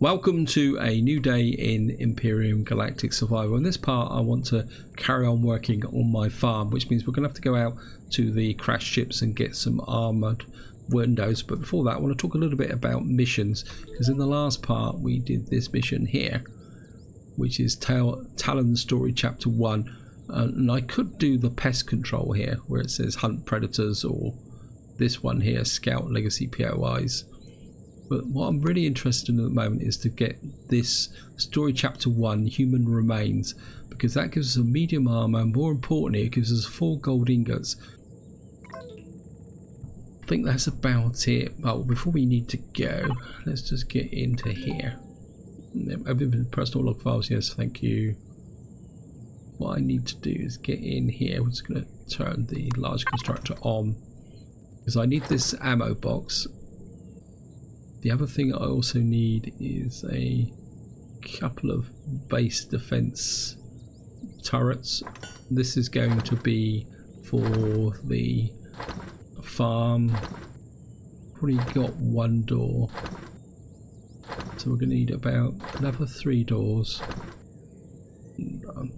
Welcome to a new day in Empyrion Galactic Survival. In this part I want to carry on working on my farm, which means we're going to have to go out to the crashed ships and get some armoured windows. But before that I want to talk a little bit about missions, because in the last part we did this mission here, which is Talon Story Chapter 1, and I could do the pest control here where it says hunt predators, or this one here, scout legacy POIs. But what I'm really interested in at the moment is to get this Story Chapter 1 Human Remains, because that gives us a medium armour, and more importantly it gives us 4 gold ingots. I think that's about it. Well, before we need to go, let's just get into here. Personal log files, yes, thank you. What I need to do is get in here. We're just going to turn the large constructor on, because I need this ammo box. The other thing I also need is a couple of base defense turrets. This is going to be for the farm. Probably got 1 door, so we're going to need about another 3 doors. I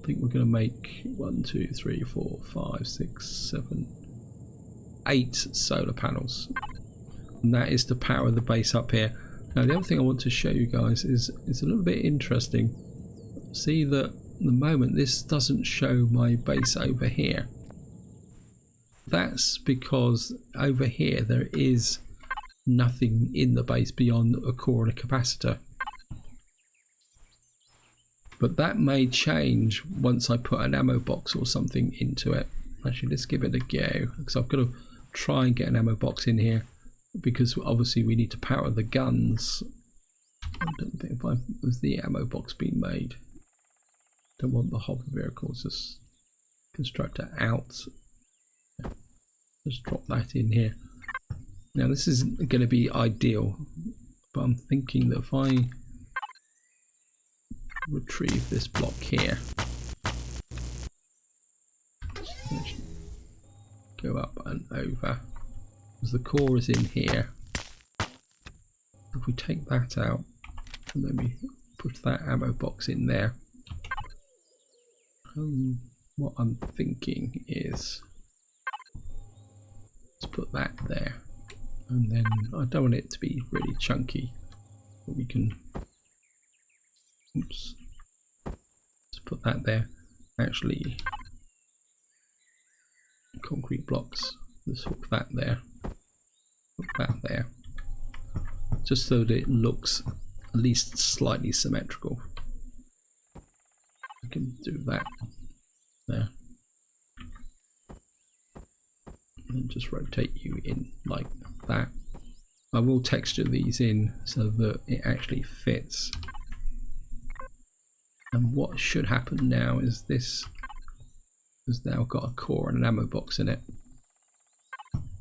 think we're going to make 1, 2, 3, 4, 5, 6, 7, 8 solar panels. And that is to power the base up here. Now the other thing I want to show you guys is it's a little bit interesting. See that at the moment this doesn't show my base over here. That's because over here there is nothing in the base beyond a core and a capacitor. But that may change once I put an ammo box or something into it. Actually, let's give it a go, because I've got to try and get an ammo box in here, because obviously we need to power the guns. I don't think if the ammo box being made. Don't want the hover vehicles. Just constructor out. Just drop that in here. Now this isn't going to be ideal, but I'm thinking that if I retrieve this block here, go up and over, because the core is in here. If we take that out and then we put that ammo box in there, what I'm thinking is let's put that there, and then I don't want it to be really chunky, but we can, oops, let's put that there. Actually, concrete blocks, let's hook that there, hook that there, just so that it looks at least slightly symmetrical. I can do that there, and just rotate you in like that. I will texture these in so that it actually fits. And what should happen now is this has now got a core and an ammo box in it.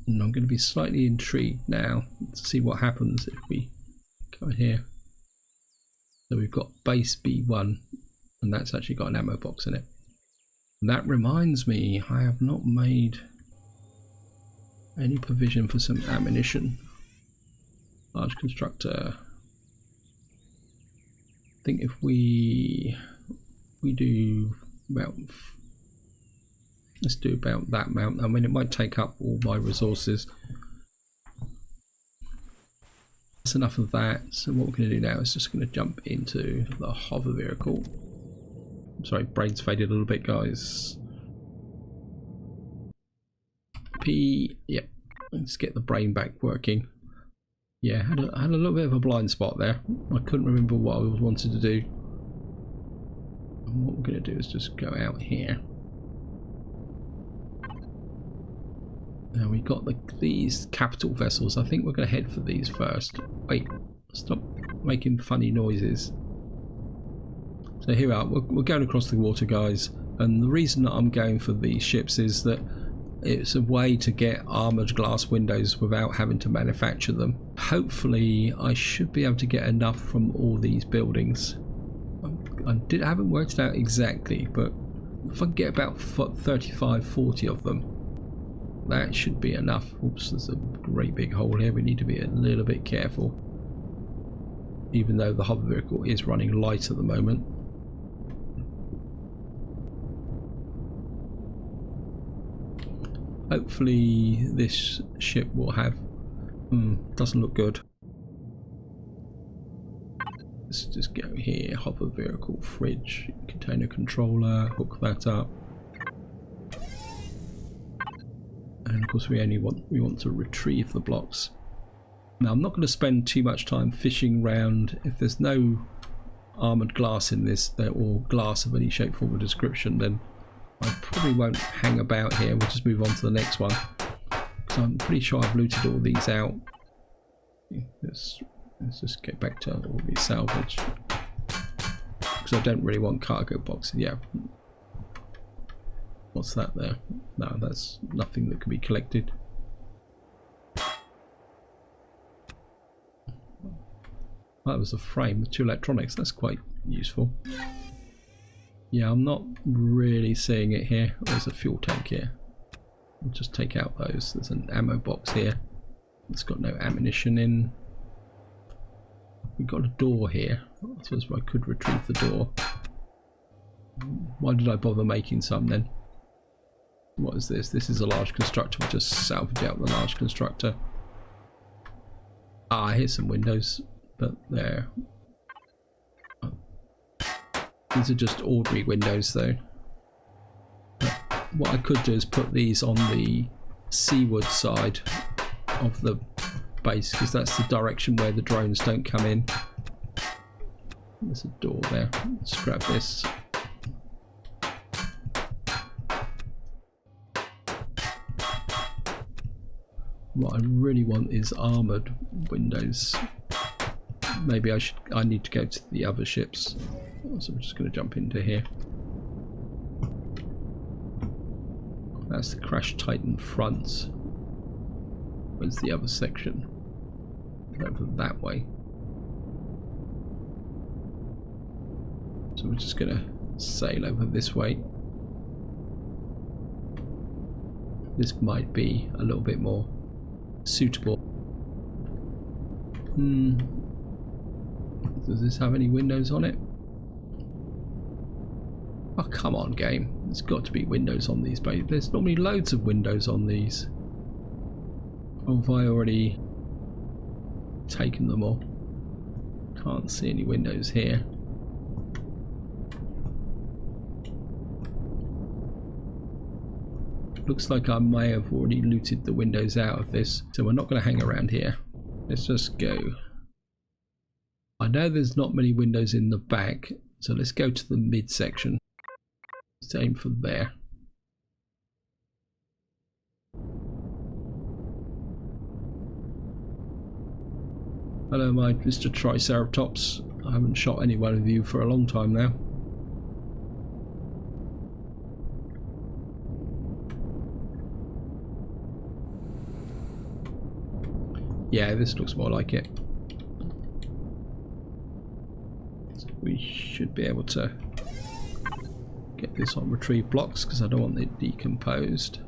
And I'm going to be slightly intrigued now to see what happens if we go in here. So we've got base B1, and that's actually got an ammo box in it. And that reminds me, I have not made any provision for some ammunition. Large constructor. I think if we do about, let's do about that amount. I mean, it might take up all my resources. That's enough of that. So what we're going to do now is just going to jump into the hover vehicle. I'm sorry, brain's faded a little bit, guys. Yep. Let's get the brain back working. Yeah, I had a little bit of a blind spot there. I couldn't remember what I wanted to do. And what we're going to do is just go out here. Now we've got these capital vessels. I think we're going to head for these first. Wait, stop making funny noises. So here we are. We're going across the water, guys. And the reason that I'm going for these ships is that it's a way to get armoured glass windows without having to manufacture them. Hopefully I should be able to get enough from all these buildings. I haven't worked it out exactly, but if I can get about 35-40 of them, that should be enough. Oops, there's a great big hole here. We need to be a little bit careful. even though the hover vehicle is running light at the moment. Hopefully this ship will have... doesn't look good. Let's just go here, hover vehicle, fridge, container controller, hook that up. And of course we want to retrieve the blocks. Now I'm not going to spend too much time fishing around. If there's no armoured glass in this, or glass of any shape, form or description, then I probably won't hang about here. We'll just move on to the next one, because I'm pretty sure I've looted all these out. Let's just get back to all these salvage, because I don't really want cargo boxes. Yeah. What's that there? No, that's nothing that can be collected. That was a frame with 2 electronics. That's quite useful. Yeah, I'm not really seeing it here. There's a fuel tank here. We'll just take out those. There's an ammo box here. It's got no ammunition in. We've got a door here. I suppose I could retrieve the door. Why did I bother making some then? What is this? This is a large constructor. We'll just salvage out the large constructor. Ah, here's some windows. But there. These are just ordinary windows though. But what I could do is put these on the seaward side of the base, because that's the direction where the drones don't come in. There's a door there. Let's grab this. What I really want is armoured windows. Maybe I need to go to the other ships. So I'm just going to jump into here. That's the Crash Titan front. Where's the other section? Over that way. So we're just going to sail over this way. This might be a little bit more suitable. Does this have any windows on it? Oh, come on, game. There's got to be windows on these, but there's normally loads of windows on these. Or have I already taken them all? Can't see any windows here. Looks like I may have already looted the windows out of this, so we're not going to hang around here. Let's just go. I know there's not many windows in the back, so let's go to the mid section. Let's aim for there. Hello, my Mr. Triceratops. I haven't shot any one of you for a long time now. Yeah, this looks more like it. So we should be able to get this on retrieve blocks, because I don't want it decomposed.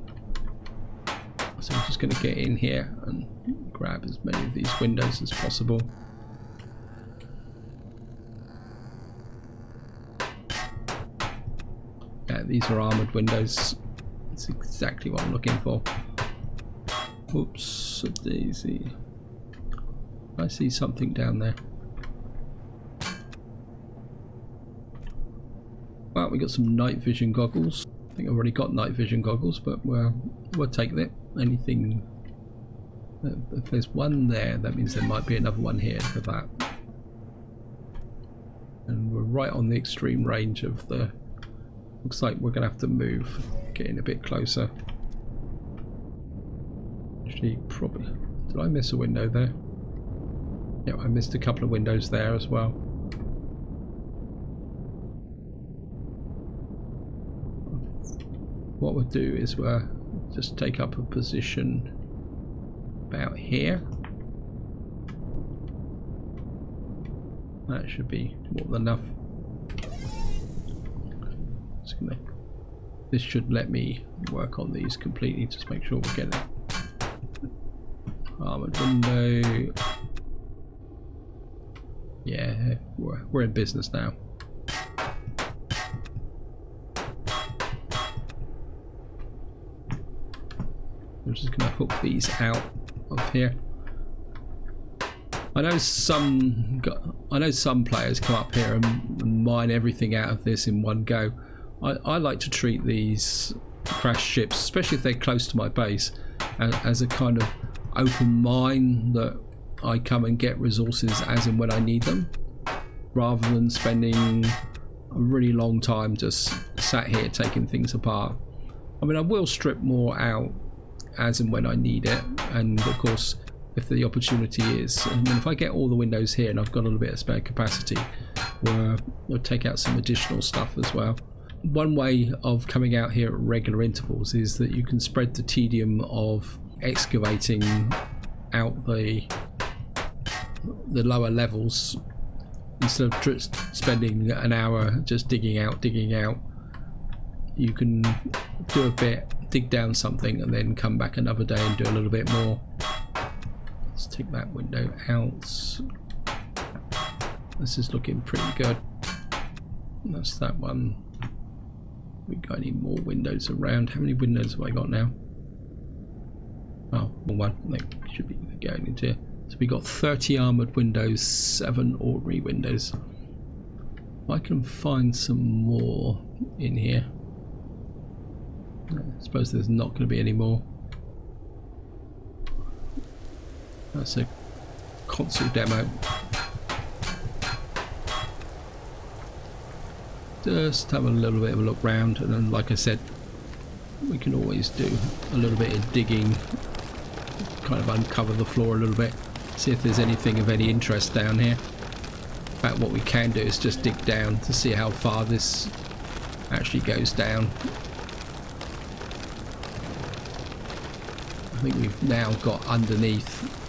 So I'm just going to get in here and grab as many of these windows as possible. Yeah, these are armoured windows. That's exactly what I'm looking for. Oops, a daisy. I see something down there. Well, we got some night vision goggles. I think I've already got night vision goggles, but we'll take it. Anything. If there's one there, that means there might be another one here for that. And we're right on the extreme range of the... Looks like we're going to have to move, getting a bit closer. Actually, probably... Did I miss a window there? Yeah, I missed a couple of windows there as well. What we'll do is we'll just take up a position about here. That should be more than enough. This should let me work on these completely, just make sure we get it. Armoured window. Yeah, we're in business now. I'm just going to hook these out of here. I know some players come up here and mine everything out of this in one go. I like to treat these crashed ships, especially if they're close to my base, as a kind of open mine that I come and get resources as and when I need them, rather than spending a really long time just sat here taking things apart. I mean, I will strip more out as and when I need it, and of course if the opportunity is, I mean, if I get all the windows here and I've got a little bit of spare capacity, we'll take out some additional stuff as well. One way of coming out here at regular intervals is that you can spread the tedium of excavating out the lower levels. Instead of just spending an hour just digging out, you can do a bit, dig down something, and then come back another day and do a little bit more. Let's take that window out. This is looking pretty good. That's that one. We got any more windows around? How many windows have I got now? Oh, one. They should be going into here. So we got 30 armoured windows, 7 ordinary windows. I can find some more in here. I suppose there's not going to be any more. That's a console demo. Just have a little bit of a look round, and then, like I said, we can always do a little bit of digging, kind of uncover the floor a little bit, see if there's anything of any interest down here. In fact, what we can do is just dig down to see how far this actually goes down. I think we've now got underneath.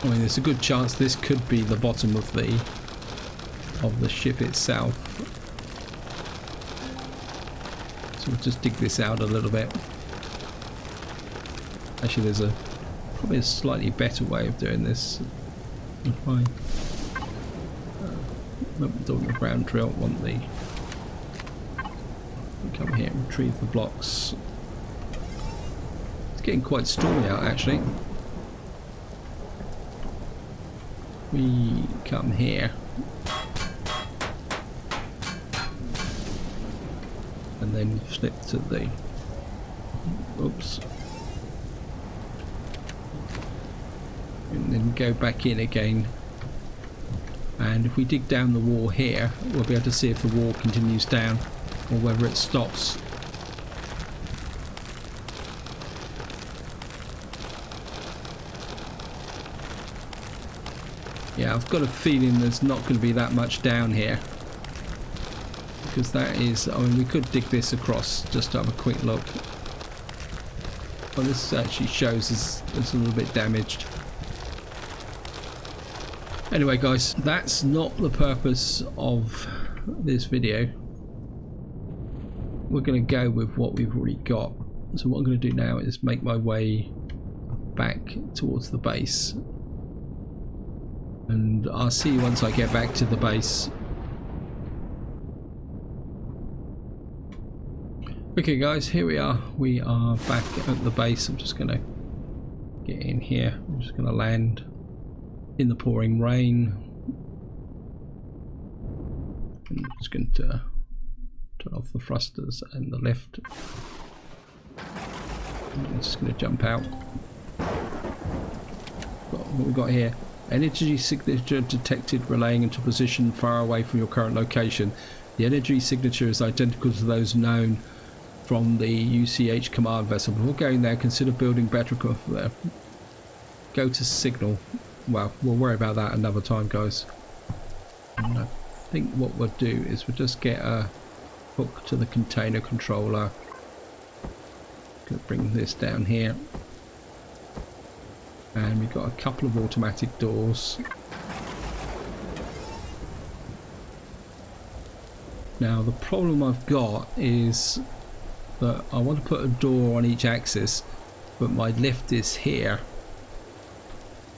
I mean, there's a good chance this could be the bottom of the ship itself. So we'll just dig this out a little bit. Actually, there's probably a slightly better way of doing this. If I don't want the ground drill, want the come here and retrieve the blocks. It's getting quite stormy out, actually. We come here and then flip to the oops, and then go back in again, and if we dig down the wall here, we'll be able to see if the wall continues down or whether it stops. Yeah, I've got a feeling there's not going to be that much down here, because that is, I mean, we could dig this across just to have a quick look. Well, this actually shows it's a little bit damaged. Anyway guys, that's not the purpose of this video. We're going to go with what we've already got. So what I'm going to do now is make my way back towards the base. And I'll see you once I get back to the base. Okay guys, here we are. We are back at the base. I'm just going to get in here. I'm just going to land in the pouring rain. I'm just going to turn off the thrusters and the lift. I'm just going to jump out. What we got here? Energy signature detected relaying into position far away from your current location. The energy signature is identical to those known from the UCH command vessel. Before going there, consider building better equipment there. Go to signal. Well, we'll worry about that another time, guys. And I think what we'll do is we'll just get a hook to the container controller. Gonna bring this down here. And we've got a couple of automatic doors. Now the problem I've got is that I want to put a door on each axis, but my lift is here.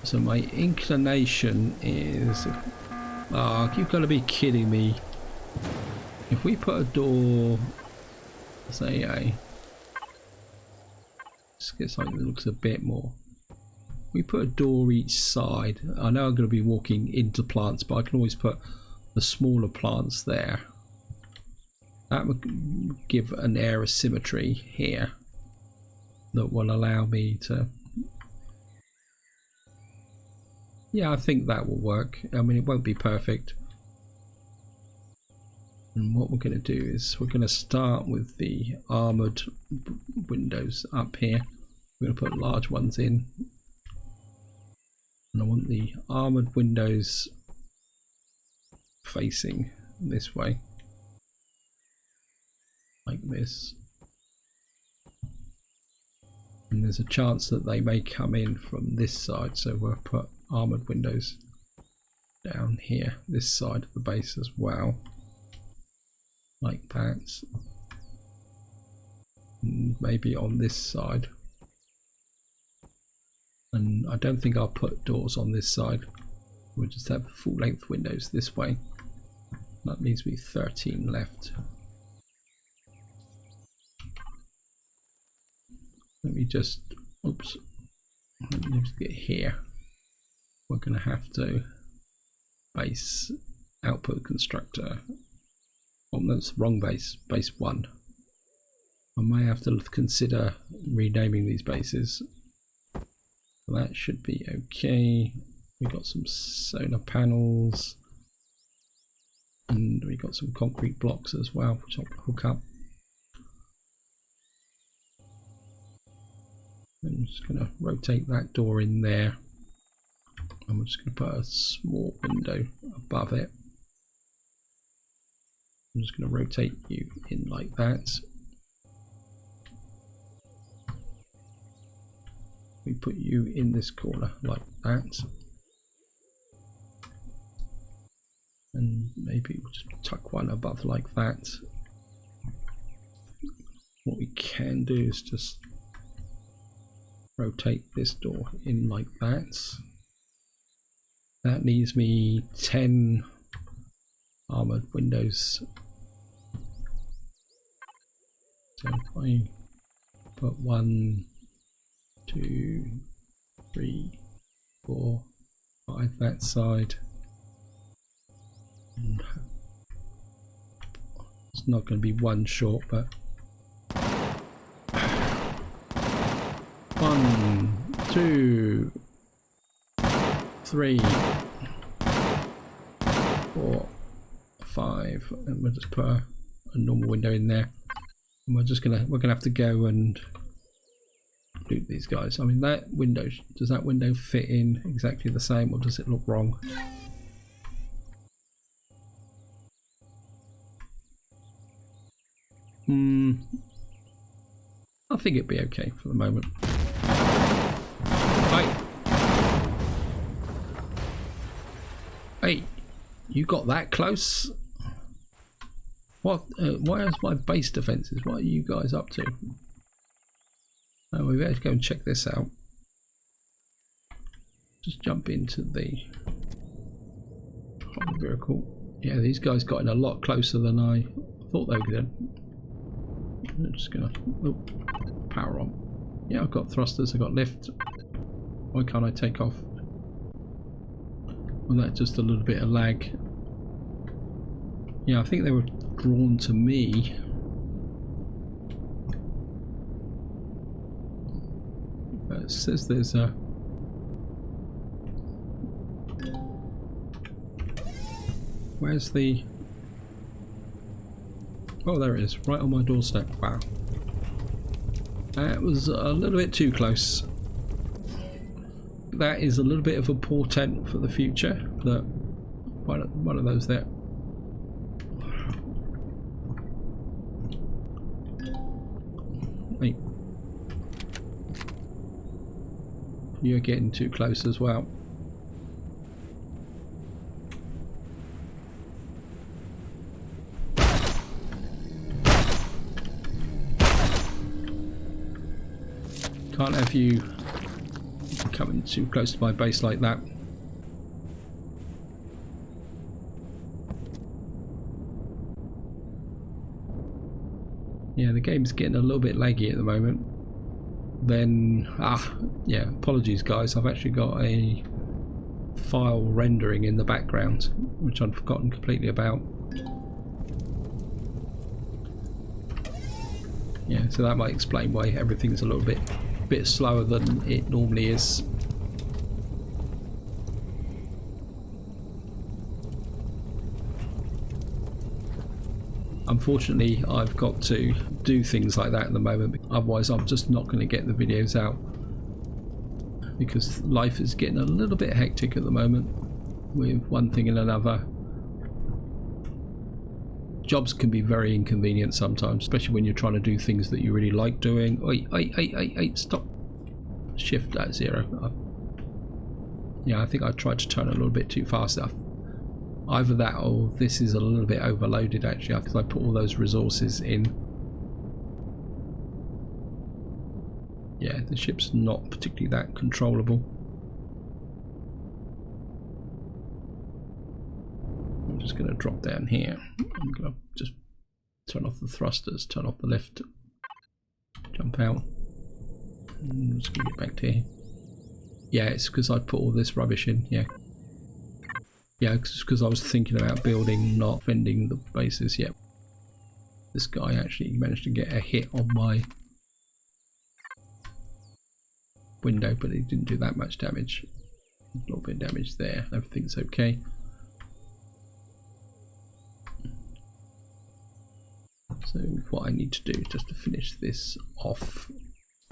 So my inclination is, you've got to be kidding me. If we put a door, say let's get something that looks a bit more. We put a door each side. I know I'm going to be walking into plants, but I can always put the smaller plants there. That would give an air of symmetry here that will allow me to... Yeah, I think that will work. I mean, it won't be perfect. And what we're going to do is we're going to start with the armoured windows up here. We're going to put large ones in. And I want the armoured windows facing this way. Like this. And there's a chance that they may come in from this side, so we'll put armoured windows down here, this side of the base as well. Like that. And maybe on this side. And I don't think I'll put doors on this side. We'll just have full length windows this way. That leaves me 13 left. Let me just, oops, let me just get here. We're going to have to base output constructor. Oh, that's the wrong base, base 1. I may have to consider renaming these bases. That should be okay. We got some solar panels. And we got some concrete blocks as well, which I'll hook up. I'm just going to rotate that door in there. And we're just going to put a small window above it. I'm just going to rotate you in like that. We put you in this corner like that. And maybe we'll just tuck one above like that. What we can do is just rotate this door in like that. That leaves me 10 armoured windows. So if I put 1, 2, 3, 4, 5 that side. And it's not going to be one short, but 1, 2, 3, 4, 5, and we'll just put a normal window in there. And we're gonna have to go and loot these guys. I mean, that window, does that window fit in exactly the same, or does it look wrong? I think it'd be okay for the moment. Hey, you got that close? What? Why is my base defenses? What are you guys up to? Oh, we better go and check this out. Just jump into the vehicle. Yeah, these guys got in a lot closer than I thought they would. I'm just gonna power on. Yeah, I've got thrusters, I've got lift. Why can't I take off? Well, that's just a little bit of lag. Yeah, I think they were drawn to me. It says there's a... Where's the... Oh, there it is, right on my doorstep. Wow. That was a little bit too close. That is a little bit of a portent for the future. That one of those there. Wait. You're getting too close as well. coming too close to my base like that. Yeah, the game's getting a little bit laggy at the moment. Then, yeah, apologies guys, I've actually got a file rendering in the background, which I'd forgotten completely about. Yeah, so that might explain why everything's a little bit slower than it normally is. Unfortunately, I've got to do things like that at the moment, otherwise I'm just not going to get the videos out, because life is getting a little bit hectic at the moment with one thing and another. Jobs can be very inconvenient sometimes, especially when you're trying to do things that you really like doing. Oi, stop. Shift at 0. Yeah, I think I tried to turn a little bit too fast. Either that or this is a little bit overloaded actually, because I put all those resources in. Yeah, the ship's not particularly that controllable. I'm just going to drop down here. I'm going to just turn off the thrusters, turn off the lift, jump out. I'm just going to get back to here. Yeah, it's because I put all this rubbish in, yeah. Yeah, it's because I was thinking about building, not fending the bases yet. This guy actually managed to get a hit on my window, but he didn't do that much damage. A little bit of damage there, everything's okay. So what I need to do just to finish this off,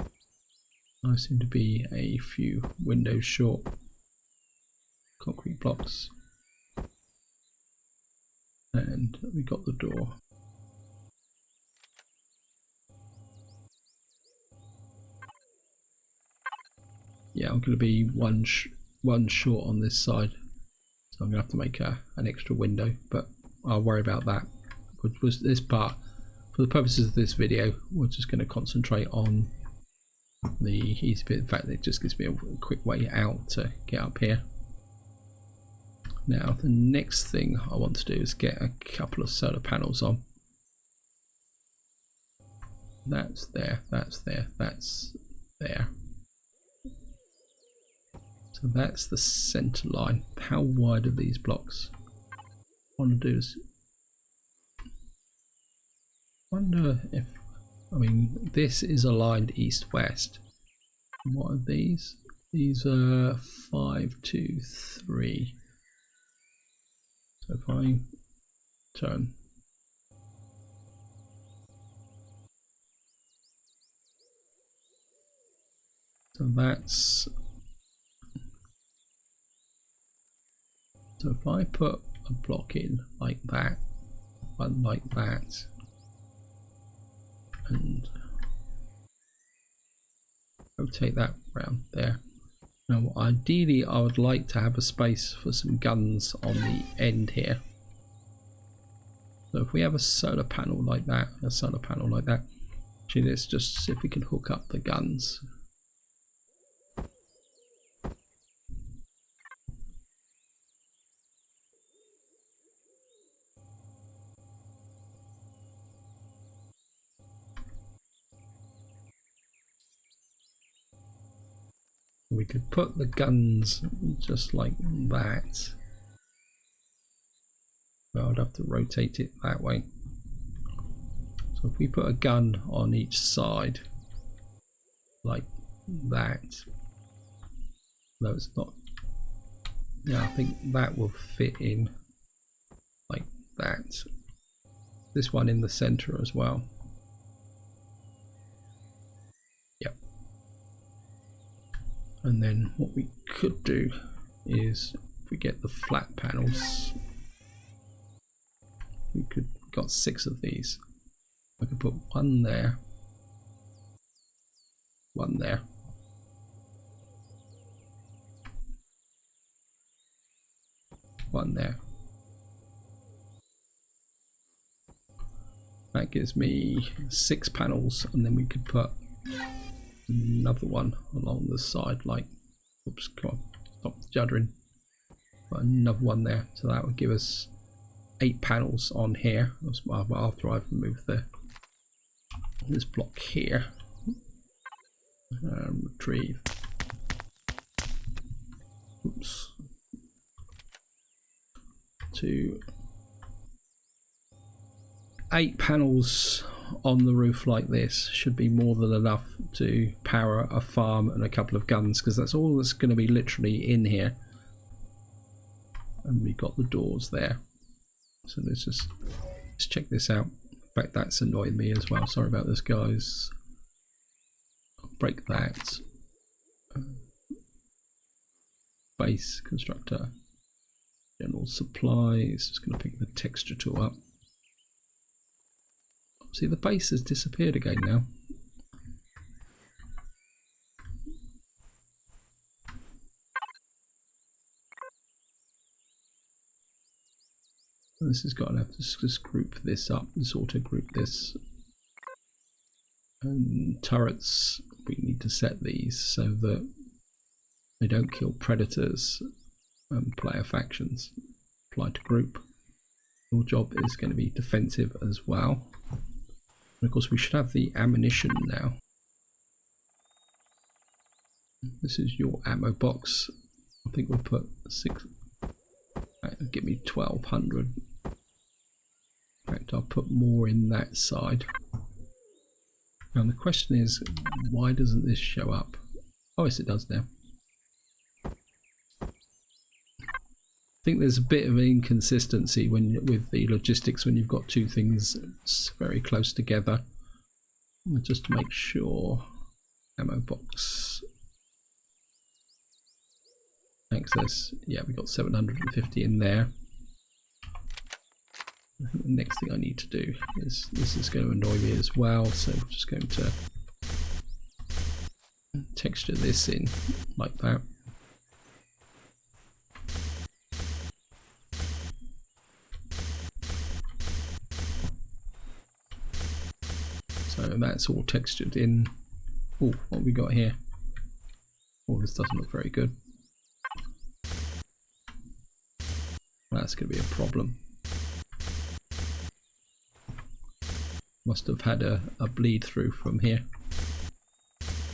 I seem to be a few windows short. Concrete blocks. And we got the door. Yeah, I'm going to be one short on this side, so I'm going to have to make an extra window, but I'll worry about that. Was this part, for the purposes of this video, we're just going to concentrate on the easy bit. In fact, it just gives me a quick way out to get up here. Now, the next thing I want to do is get a couple of solar panels on. That's there, that's there, that's there. So that's the center line. How wide are these blocks? What I want to do is, wonder if, I mean, this is aligned east-west. What are these? These are 5, 2, 3. So if I turn, so that's, so if I put a block in like that, one like that, and rotate that around there. Now ideally I would like to have a space for some guns on the end here. So if we have a solar panel like that, and a solar panel like that, actually let's just see if we can hook up the guns. We could put the guns just like that. Well, I'd have to rotate it that way. So if we put a gun on each side, like that, no, it's not. Yeah, I think that will fit in like that. This one in the center as well. Yep. And then what we could do is, if we get the flat panels, we could got 6 of these. I could put one there, one there, one there. That gives me 6 panels, and then we could put another one along the side like Oops, come on, stop juddering. Got another one there, so that would give us 8 panels on here. After I've removed this block here. Retrieve. Oops. 2, 8 panels on the roof like this should be more than enough to power a farm and a couple of guns, because that's all that's going to be literally in here. And we got the doors there, so let's check this out. In fact, that's annoying me as well. Sorry about this, guys. I'll break that. Base constructor, general supplies. Just going to pick the texture tool up. See, the base has disappeared again now. This has got to have to just group this up, just auto group this. And turrets, we need to set these so that they don't kill predators and player factions. Apply to group. Your job is going to be defensive as well. And of course we should have the ammunition now. This is your ammo box. I think we'll put 6. Give me 1200. In fact, I'll put more in that side. Now the question is, why doesn't this show up? Oh yes, it does now. I think there's a bit of an inconsistency with the logistics when you've got two things very close together. Just to make sure, ammo box access. Yeah, we got 750 in there. I think the next thing I need to do is, this is going to annoy me as well, so I'm just going to texture this in like that. So that's all textured in. Oh, what have we got here? Oh, this doesn't look very good. That's going to be a problem. Must have had a bleed through from here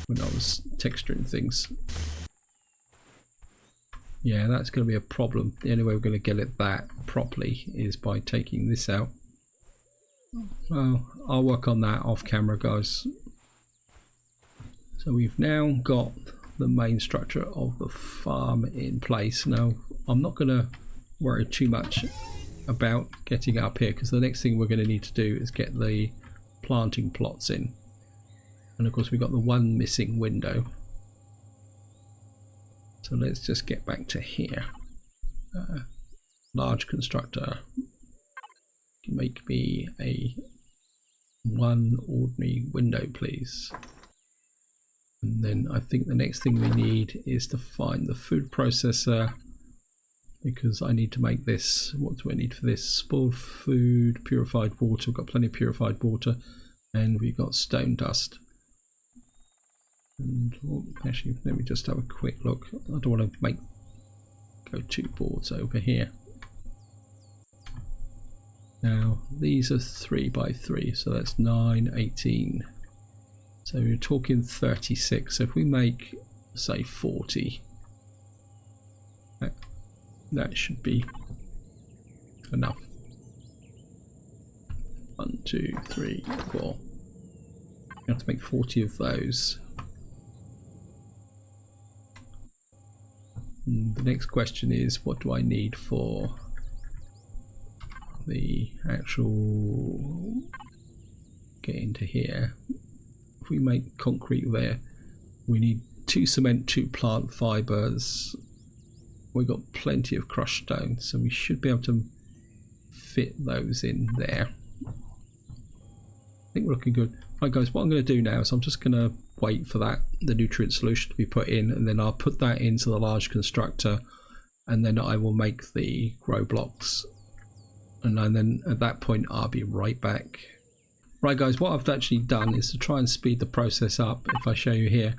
when I was texturing things. Yeah, that's going to be a problem. The only way we're going to get it that properly is by taking this out. Well, I'll work on that off camera, guys. So we've now got the main structure of the farm in place. Now, I'm not going to worry too much about getting up here, because the next thing we're going to need to do is get the planting plots in. And of course we've got the one missing window. So let's just get back to here. Large constructor. Make me a one ordinary window, please. And then I think the next thing we need is to find the food processor, because I need to make this. What do I need for this? Spoiled food, purified water. We've got plenty of purified water, and we've got stone dust. And actually, let me just have a quick look. I don't want to go 2 boards over here. Now these are 3 by 3, so that's 9, 18. So we're talking 36. So if we make, say, 40, that should be enough. 1, 2, 3, 4. You have to make 40 of those. And the next question is, what do I need for the actual get into here? If we make concrete there, we need 2 cement, 2 plant fibers. We've got plenty of crushed stone, so we should be able to fit those in there. I think we're looking good. Right guys, what I'm going to do now is I'm just going to wait for the nutrient solution to be put in, and then I'll put that into the large constructor, and then I will make the grow blocks, and then at that point I'll be right back. Right guys, what I've actually done is to try and speed the process up. If I show you here,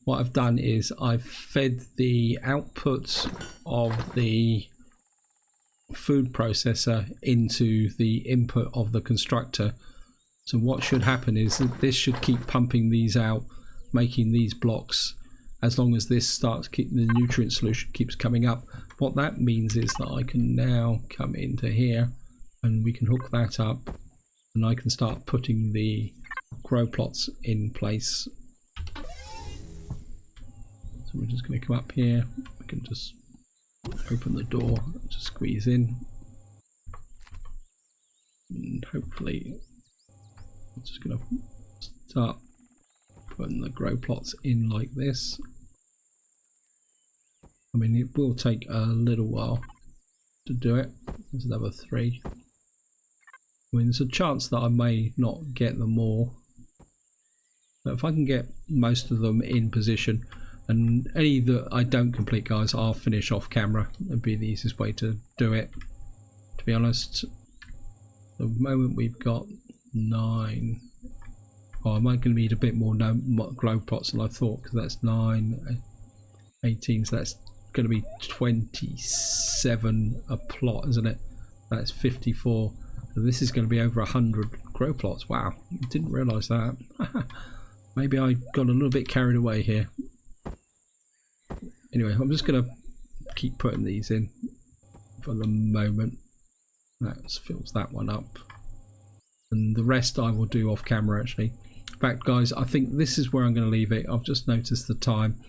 what I've done is I've fed the outputs of the food processor into the input of the constructor. So what should happen is that this should keep pumping these out, making these blocks, as long as this starts keeping the nutrient solution keeps coming up. What that means is that I can now come into here and we can hook that up, and I can start putting the grow plots in place. So we're just going to come up here, we can just open the door, just squeeze in, and hopefully I'm just going to start putting the grow plots in like this. I mean, it will take a little while to do it. There's another 3. I mean, there's a chance that I may not get them all, but if I can get most of them in position, and any that I don't complete, guys, I'll finish off camera. It'd be the easiest way to do it, to be honest. The moment we've got 9. Oh, I might going to need a bit more glow pots than I thought, because that's 9, 18, so that's going to be 27 a plot, isn't it? That's 54. So this is going to be over 100 grow plots. Wow, didn't realise that. Maybe I got a little bit carried away here. Anyway, I'm just going to keep putting these in for the moment. That fills that one up, and the rest I will do off camera actually. In fact, guys, I think this is where I'm going to leave it. I've just noticed the time,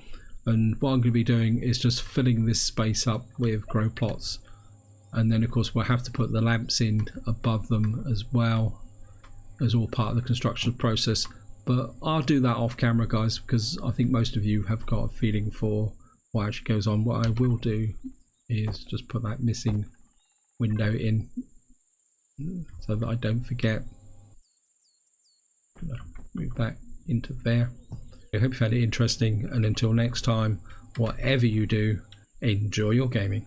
and what I'm going to be doing is just filling this space up with grow plots, and then of course we'll have to put the lamps in above them as well, as all part of the construction process. But I'll do that off camera, guys, because I think most of you have got a feeling for what actually goes on. What I will do is just put that missing window in so that I don't forget. I'm gonna move that into there. I hope you found it interesting, and until next time, whatever you do, enjoy your gaming.